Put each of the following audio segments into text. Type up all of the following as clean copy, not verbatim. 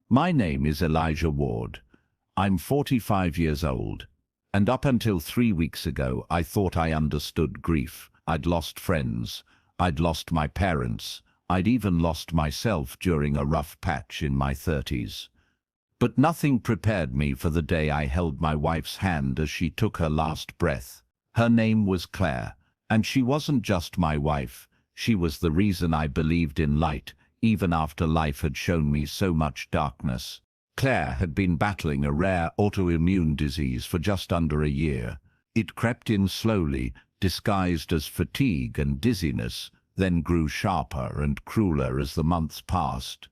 My name is Elijah Ward. I'm 45 years old, and up until 3 weeks ago I thought I understood grief. I'd lost friends, I'd lost my parents, I'd even lost myself during a rough patch in my 30s. But nothing prepared me for the day I held my wife's hand as she took her last breath. Her name was Claire, and she wasn't just my wife, she was the reason I believed in light, even after life had shown me so much darkness. Claire had been battling a rare autoimmune disease for just under a year. It crept in slowly, disguised as fatigue and dizziness, then grew sharper and crueler as the months passed.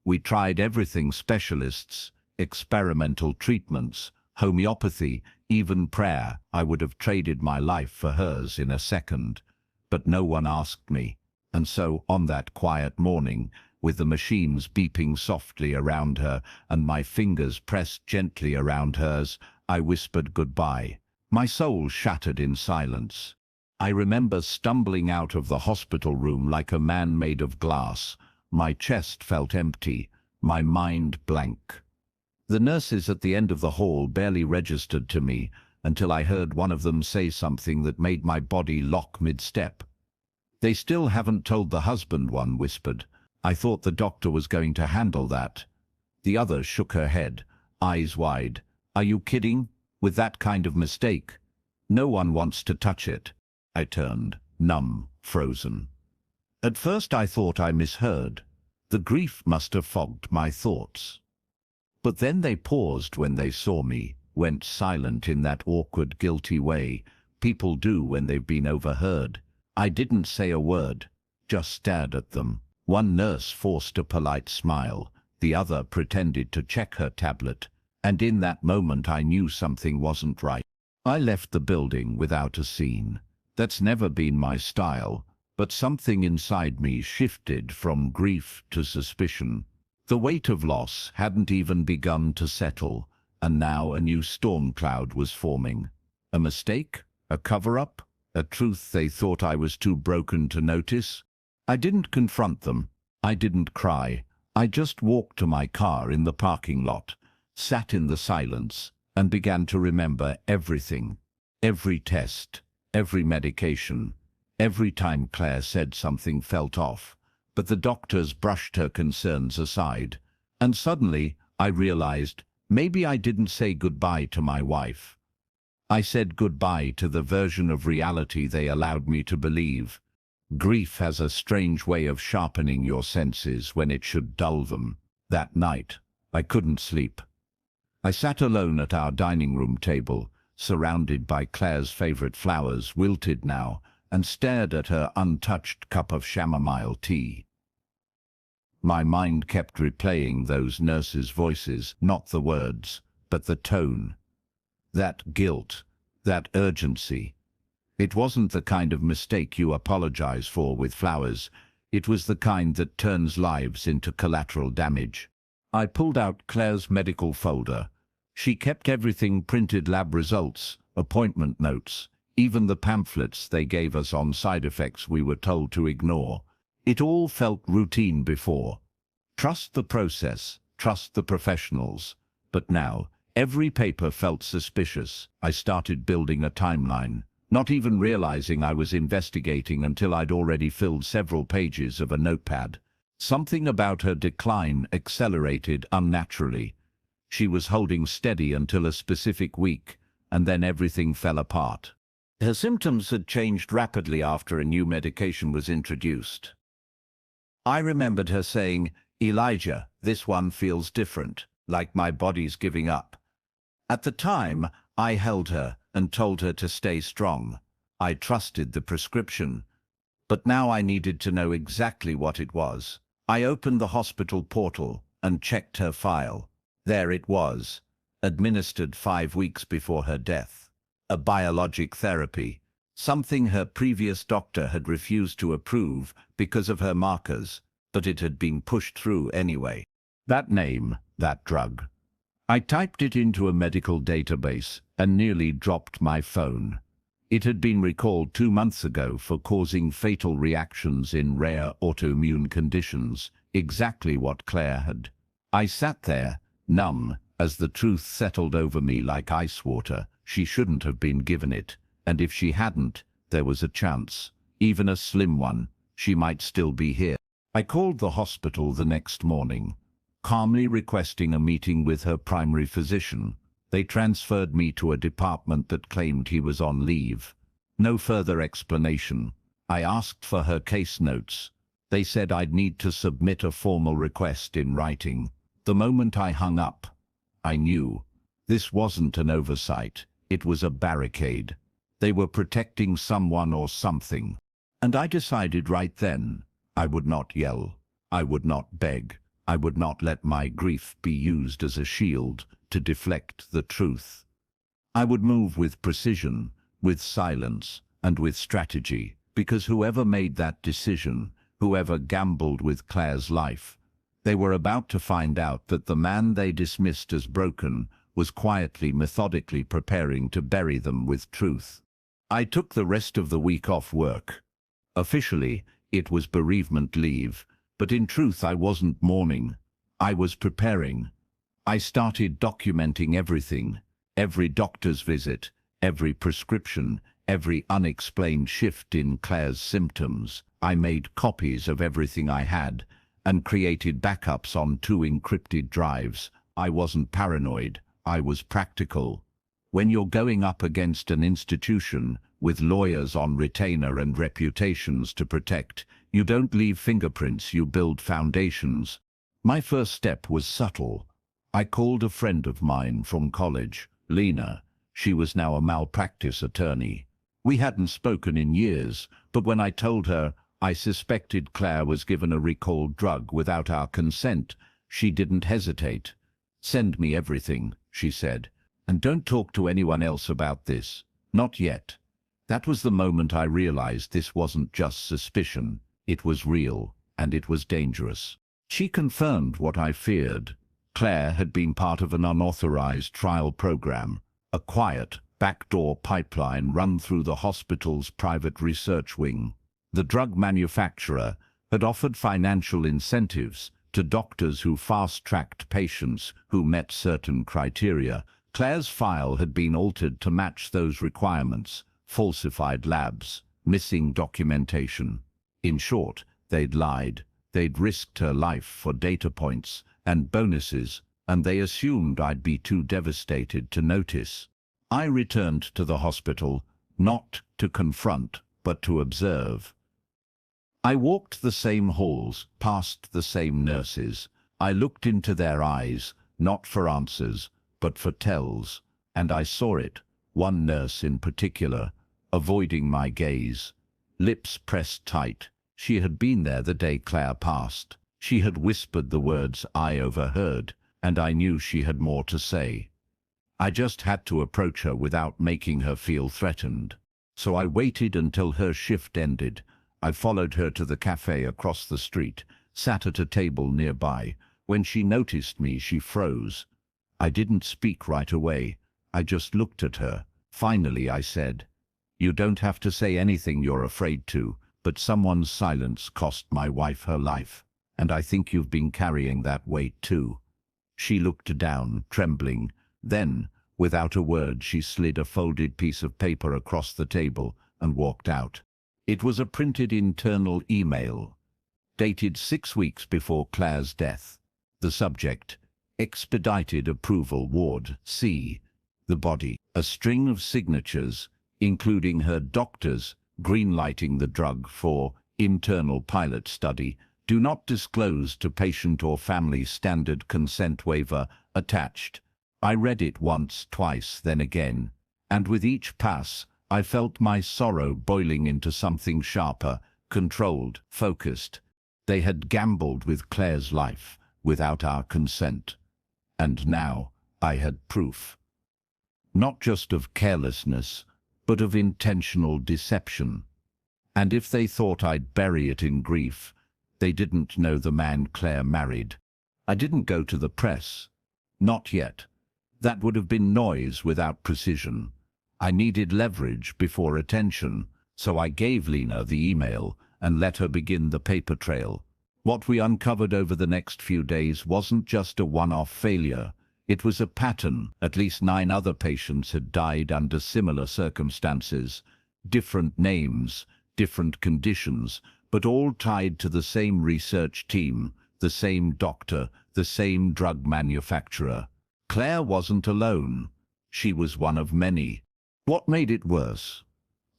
We tried everything: specialists, experimental treatments, homeopathy, even prayer. I would have traded my life for hers in a second. But no one asked me. And so, on that quiet morning, with the machines beeping softly around her and my fingers pressed gently around hers, I whispered goodbye. My soul shattered in silence. I remember stumbling out of the hospital room like a man made of glass. My chest felt empty, my mind blank. The nurses at the end of the hall barely registered to me until I heard one of them say something that made my body lock mid-step. "They still haven't told the husband," one whispered. "I thought the doctor was going to handle that." The other shook her head, eyes wide. "Are you kidding? With that kind of mistake? No one wants to touch it." I turned, numb, frozen. At first I thought I misheard. The grief must have fogged my thoughts. But then they paused when they saw me, went silent in that awkward, guilty way people do when they've been overheard. I didn't say a word, just stared at them. One nurse forced a polite smile, the other pretended to check her tablet, and in that moment I knew something wasn't right. I left the building without a scene. That's never been my style, but something inside me shifted from grief to suspicion. The weight of loss hadn't even begun to settle, and now a new storm cloud was forming. A mistake? A cover-up? A truth they thought I was too broken to notice? I didn't confront them. I didn't cry. I just walked to my car in the parking lot, sat in the silence, and began to remember everything. Every test, every medication, every time Claire said something felt off. But the doctors brushed her concerns aside. And suddenly, I realized, maybe I didn't say goodbye to my wife. I said goodbye to the version of reality they allowed me to believe. Grief has a strange way of sharpening your senses when it should dull them. That night, I couldn't sleep. I sat alone at our dining room table, surrounded by Claire's favorite flowers, wilted now, and stared at her untouched cup of chamomile tea. My mind kept replaying those nurses' voices, not the words, but the tone. That guilt, that urgency. It wasn't the kind of mistake you apologize for with flowers. It was the kind that turns lives into collateral damage. I pulled out Claire's medical folder. She kept everything: printed lab results, appointment notes, even the pamphlets they gave us on side effects we were told to ignore. It all felt routine before. Trust the process, trust the professionals. But now, every paper felt suspicious. I started building a timeline, not even realizing I was investigating until I'd already filled several pages of a notepad. Something about her decline accelerated unnaturally. She was holding steady until a specific week, and then everything fell apart. Her symptoms had changed rapidly after a new medication was introduced. I remembered her saying, "Elijah, this one feels different, like my body's giving up." At the time, I held her and told her to stay strong. I trusted the prescription. But now I needed to know exactly what it was. I opened the hospital portal and checked her file. There it was, administered 5 weeks before her death. A biologic therapy, something her previous doctor had refused to approve because of her markers, but it had been pushed through anyway. That name, that drug. I typed it into a medical database and nearly dropped my phone. It had been recalled 2 months ago for causing fatal reactions in rare autoimmune conditions, exactly what Claire had. I sat there, numb, as the truth settled over me like ice water. She shouldn't have been given it, and if she hadn't, there was a chance, even a slim one, she might still be here. I called the hospital the next morning, calmly requesting a meeting with her primary physician. They transferred me to a department that claimed he was on leave. No further explanation. I asked for her case notes. They said I'd need to submit a formal request in writing. The moment I hung up, I knew. This wasn't an oversight, it was a barricade. They were protecting someone or something. And I decided right then, I would not yell. I would not beg. I would not let my grief be used as a shield to deflect the truth. I would move with precision, with silence, and with strategy, because whoever made that decision, whoever gambled with Claire's life, they were about to find out that the man they dismissed as broken was quietly, methodically preparing to bury them with truth. I took the rest of the week off work. Officially, it was bereavement leave, but in truth I wasn't mourning. I was preparing. I started documenting everything, every doctor's visit, every prescription, every unexplained shift in Claire's symptoms. I made copies of everything I had and created backups on 2 encrypted drives. I wasn't paranoid, I was practical. When you're going up against an institution with lawyers on retainer and reputations to protect, you don't leave fingerprints, you build foundations. My first step was subtle. I called a friend of mine from college, Lena. She was now a malpractice attorney. We hadn't spoken in years, but when I told her I suspected Claire was given a recalled drug without our consent, she didn't hesitate. "Send me everything," she said, "and don't talk to anyone else about this. Not yet." That was the moment I realized this wasn't just suspicion. It was real, and it was dangerous. She confirmed what I feared. Claire had been part of an unauthorized trial program, a quiet, backdoor pipeline run through the hospital's private research wing. The drug manufacturer had offered financial incentives to doctors who fast-tracked patients who met certain criteria. Claire's file had been altered to match those requirements: falsified labs, missing documentation. In short, they'd lied. They'd risked her life for data points and bonuses, and they assumed I'd be too devastated to notice. I returned to the hospital, not to confront, but to observe. I walked the same halls, past the same nurses. I looked into their eyes, not for answers, but for tells, and I saw it. One nurse in particular, avoiding my gaze, lips pressed tight. She had been there the day Claire passed. She had whispered the words I overheard, and I knew she had more to say. I just had to approach her without making her feel threatened. So I waited until her shift ended. I followed her to the cafe across the street, sat at a table nearby. When she noticed me, she froze. I didn't speak right away. I just looked at her. Finally, I said, "You don't have to say anything you're afraid to, but someone's silence cost my wife her life, and I think you've been carrying that weight too." She looked down, trembling. Then, without a word, she slid a folded piece of paper across the table and walked out. It was a printed internal email, dated 6 weeks before Claire's death. The subject: expedited approval, Ward C. The body: a string of signatures, including her doctor's, greenlighting the drug for internal pilot study. Do not disclose to patient or family. Standard consent waiver attached. I read it once, twice, then again, and with each pass, I felt my sorrow boiling into something sharper, controlled, focused. They had gambled with Claire's life, without our consent. And now I had proof. Not just of carelessness, but of intentional deception. And if they thought I'd bury it in grief, they didn't know the man Claire married. I didn't go to the press. Not yet. That would have been noise without precision. I needed leverage before attention, so I gave Lena the email and let her begin the paper trail. What we uncovered over the next few days wasn't just a one-off failure. It was a pattern. At least 9 other patients had died under similar circumstances. Different names, different conditions, but all tied to the same research team, the same doctor, the same drug manufacturer. Claire wasn't alone. She was one of many. What made it worse?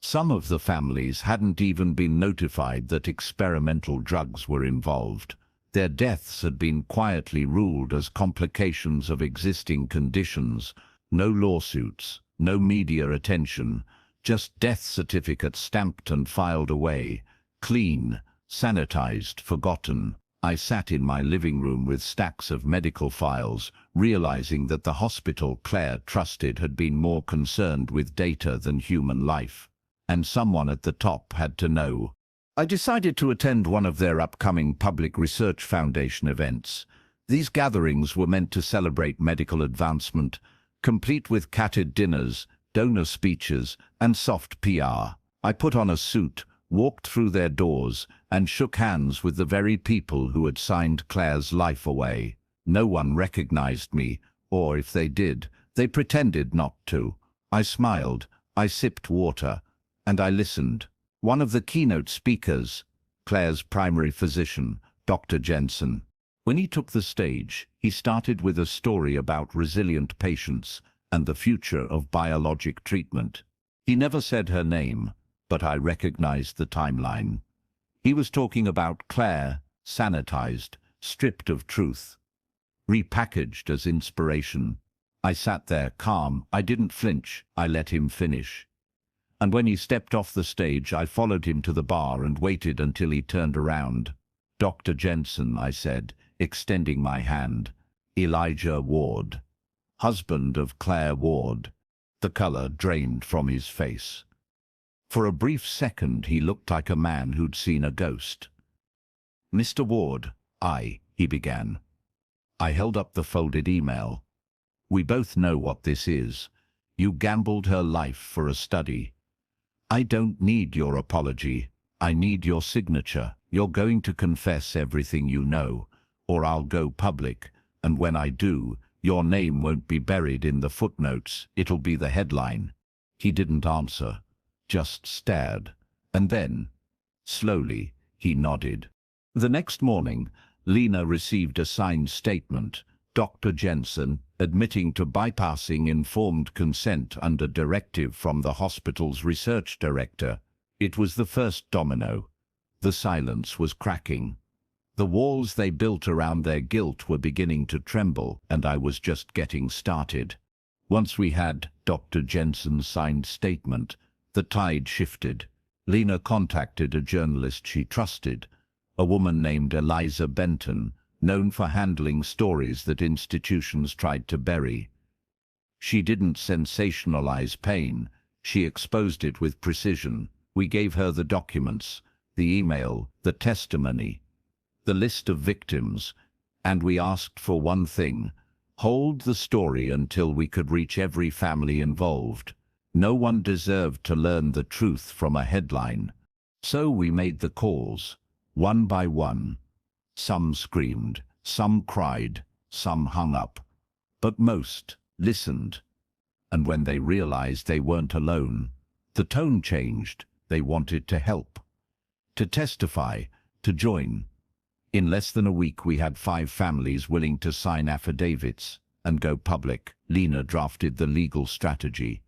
Some of the families hadn't even been notified that experimental drugs were involved. Their deaths had been quietly ruled as complications of existing conditions. No lawsuits, no media attention, just death certificates stamped and filed away. Clean, sanitized, forgotten. I sat in my living room with stacks of medical files, realizing that the hospital Claire trusted had been more concerned with data than human life. And someone at the top had to know. I decided to attend one of their upcoming Public Research Foundation events. These gatherings were meant to celebrate medical advancement, complete with catered dinners, donor speeches, and soft PR. I put on a suit, walked through their doors, and shook hands with the very people who had signed Claire's life away. No one recognized me, or if they did, they pretended not to. I smiled, I sipped water, and I listened. One of the keynote speakers, Claire's primary physician, Dr. Jensen. When he took the stage, he started with a story about resilient patients and the future of biologic treatment. He never said her name, but I recognized the timeline. He was talking about Claire, sanitized, stripped of truth, repackaged as inspiration. I sat there calm. I didn't flinch. I let him finish. And when he stepped off the stage, I followed him to the bar and waited until he turned around. "Dr. Jensen," I said, extending my hand. "Elijah Ward, husband of Claire Ward." The color drained from his face. For a brief second, he looked like a man who'd seen a ghost. "Mr. Ward, he began. I held up the folded email. "We both know what this is. You gambled her life for a study. I don't need your apology. I need your signature. You're going to confess everything you know, or I'll go public, and when I do, your name won't be buried in the footnotes. It'll be the headline." He didn't answer, just stared, and then, slowly, he nodded. The next morning, Lena received a signed statement, Dr. Jensen admitting to bypassing informed consent under directive from the hospital's research director. It was the first domino. The silence was cracking. The walls they built around their guilt were beginning to tremble, and I was just getting started. Once we had Dr. Jensen's signed statement, the tide shifted. Lena contacted a journalist she trusted, a woman named Eliza Benton, known for handling stories that institutions tried to bury. She didn't sensationalize pain. She exposed it with precision. We gave her the documents, the email, the testimony, the list of victims, and we asked for one thing: hold the story until we could reach every family involved. No one deserved to learn the truth from a headline. So we made the calls, one by one. Some screamed, some cried, some hung up, but most listened. And when they realized they weren't alone, the tone changed. They wanted to help, to testify, to join. In less than a week, we had 5 families willing to sign affidavits and go public. Lena drafted the legal strategy.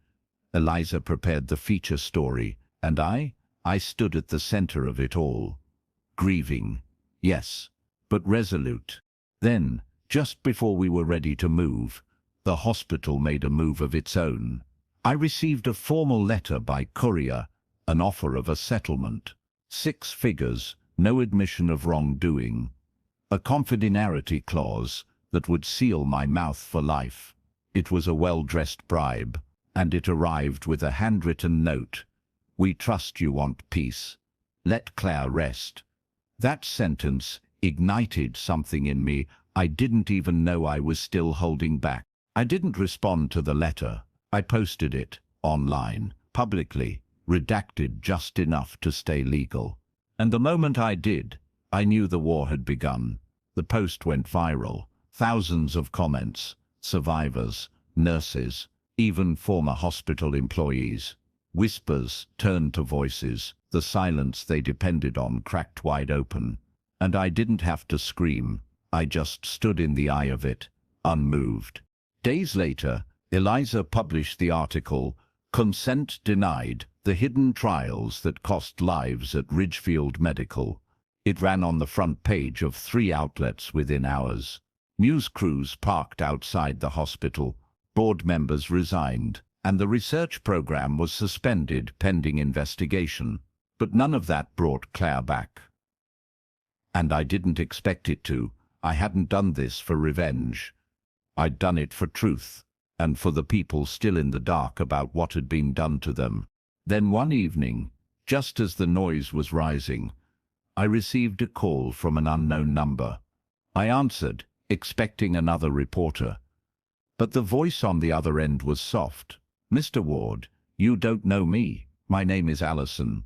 Eliza prepared the feature story, and I stood at the center of it all. Grieving, yes, but resolute. Then, just before we were ready to move, the hospital made a move of its own. I received a formal letter by courier, an offer of a settlement. 6 figures, no admission of wrongdoing. A confidentiality clause that would seal my mouth for life. It was a well-dressed bribe, and it arrived with a handwritten note. "We trust you want peace. Let Claire rest." That sentence ignited something in me I didn't even know I was still holding back. I didn't respond to the letter. I posted it online, publicly, redacted just enough to stay legal. And the moment I did, I knew the war had begun. The post went viral. Thousands of comments, survivors, nurses, even former hospital employees. Whispers turned to voices, the silence they depended on cracked wide open. And I didn't have to scream. I just stood in the eye of it, unmoved. Days later, Eliza published the article, "Consent Denied: The Hidden Trials That Cost Lives at Ridgefield Medical." It ran on the front page of 3 outlets within hours. News crews parked outside the hospital, board members resigned, and the research program was suspended pending investigation. But none of that brought Claire back. And I didn't expect it to. I hadn't done this for revenge. I'd done it for truth, and for the people still in the dark about what had been done to them. Then one evening, just as the noise was rising, I received a call from an unknown number. I answered, expecting another reporter. But the voice on the other end was soft. "Mr. Ward, you don't know me. My name is Allison.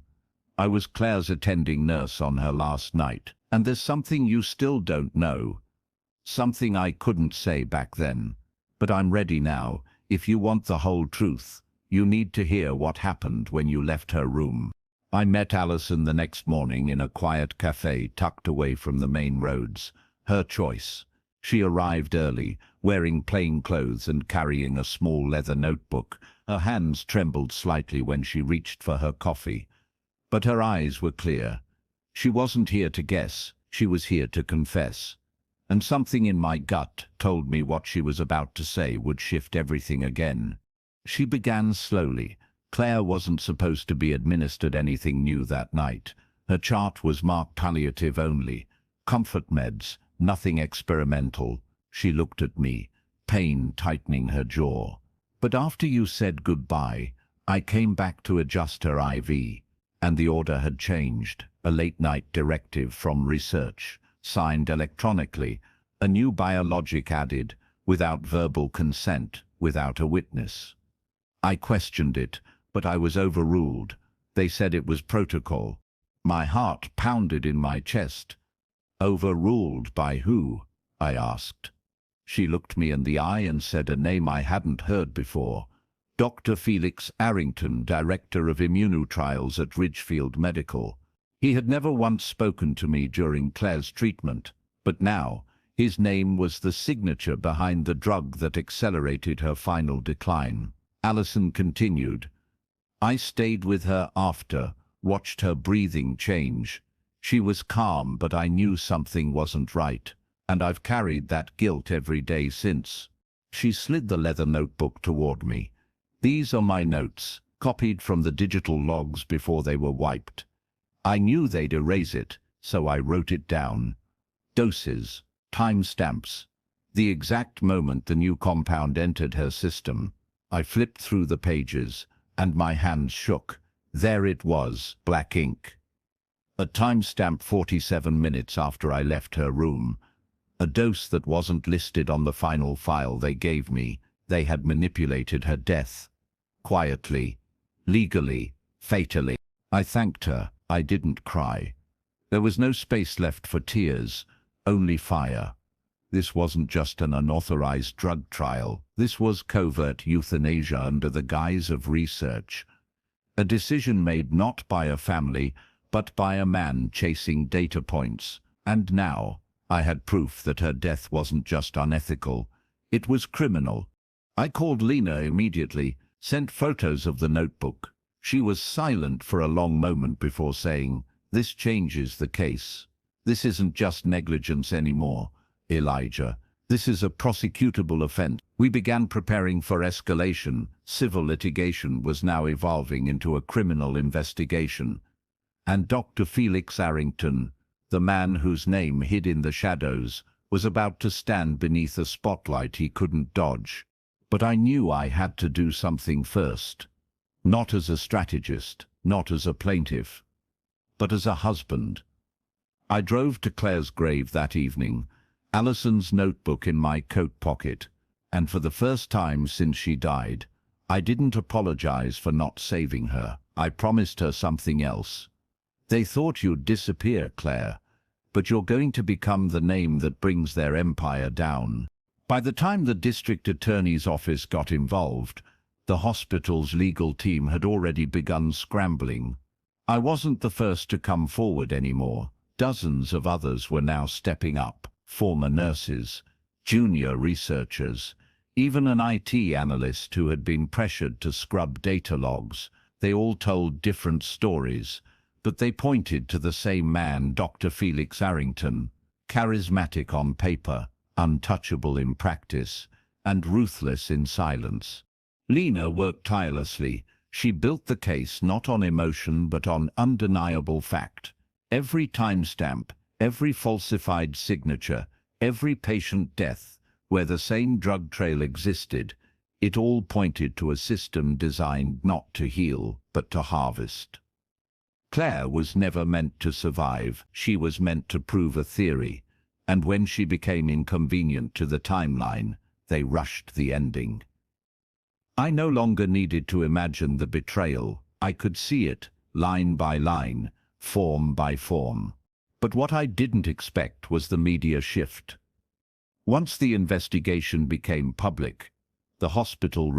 I was Claire's attending nurse on her last night. And there's something you still don't know. Something I couldn't say back then. But I'm ready now. If you want the whole truth, you need to hear what happened when you left her room." I met Allison the next morning in a quiet cafe tucked away from the main roads. Her choice. She arrived early, wearing plain clothes and carrying a small leather notebook. Her hands trembled slightly when she reached for her coffee. But her eyes were clear. She wasn't here to guess, she was here to confess. And something in my gut told me what she was about to say would shift everything again. She began slowly. Claire wasn't supposed to be administered anything new that night. Her chart was marked palliative only. Comfort meds, nothing experimental. She looked at me, pain tightening her jaw. "But after you said goodbye, I came back to adjust her IV. And the order had changed. A late-night directive from research, signed electronically, a new biologic added, without verbal consent, without a witness. I questioned it, but I was overruled. They said it was protocol. My heart pounded in my chest. Overruled by who? I asked. She looked me in the eye and said a name I hadn't heard before. Dr. Felix Arrington, Director of Immunotrials at Ridgefield Medical. He had never once spoken to me during Claire's treatment, but now his name was the signature behind the drug that accelerated her final decline. Allison continued. I stayed with her after, watched her breathing change. She was calm, but I knew something wasn't right, and I've carried that guilt every day since. She slid the leather notebook toward me. These are my notes, copied from the digital logs before they were wiped. I knew they'd erase it, so I wrote it down. Doses, timestamps, the exact moment the new compound entered her system. I flipped through the pages, and my hands shook. There it was, black ink. A timestamp 47 minutes after I left her room. A dose that wasn't listed on the final file they gave me. They had manipulated her death. Quietly, legally, fatally. I thanked her. I didn't cry. There was no space left for tears, only fire. This wasn't just an unauthorized drug trial. This was covert euthanasia under the guise of research. A decision made not by a family, but by a man chasing data points. And now, I had proof that her death wasn't just unethical. It was criminal. I called Lena immediately, sent photos of the notebook. She was silent for a long moment before saying, "This changes the case. This isn't just negligence anymore, Elijah. This is a prosecutable offense." We began preparing for escalation. Civil litigation was now evolving into a criminal investigation. And Dr. Felix Arrington, the man whose name hid in the shadows, was about to stand beneath a spotlight he couldn't dodge. But I knew I had to do something first. Not as a strategist, not as a plaintiff, but as a husband. I drove to Claire's grave that evening, Allison's notebook in my coat pocket, and for the first time since she died, I didn't apologize for not saving her. I promised her something else. "They thought you'd disappear, Claire. but you're going to become the name that brings their empire down. By the time the district attorney's office got involved, the hospital's legal team had already begun scrambling. I wasn't the first to come forward anymore. Dozens of others were now stepping up, former nurses, junior researchers, even an IT analyst who had been pressured to scrub data logs. They all told different stories, but they pointed to the same man, Dr. Felix Arrington, charismatic on paper, untouchable in practice, and ruthless in silence. Lena worked tirelessly. She built the case not on emotion but on undeniable fact. Every timestamp, every falsified signature, every patient death, where the same drug trail existed, it all pointed to a system designed not to heal, but to harvest. Claire was never meant to survive. She was meant to prove a theory, and when she became inconvenient to the timeline, they rushed the ending. I no longer needed to imagine the betrayal. I could see it, line by line, form by form. But what I didn't expect was the media shift. Once the investigation became public, the hospital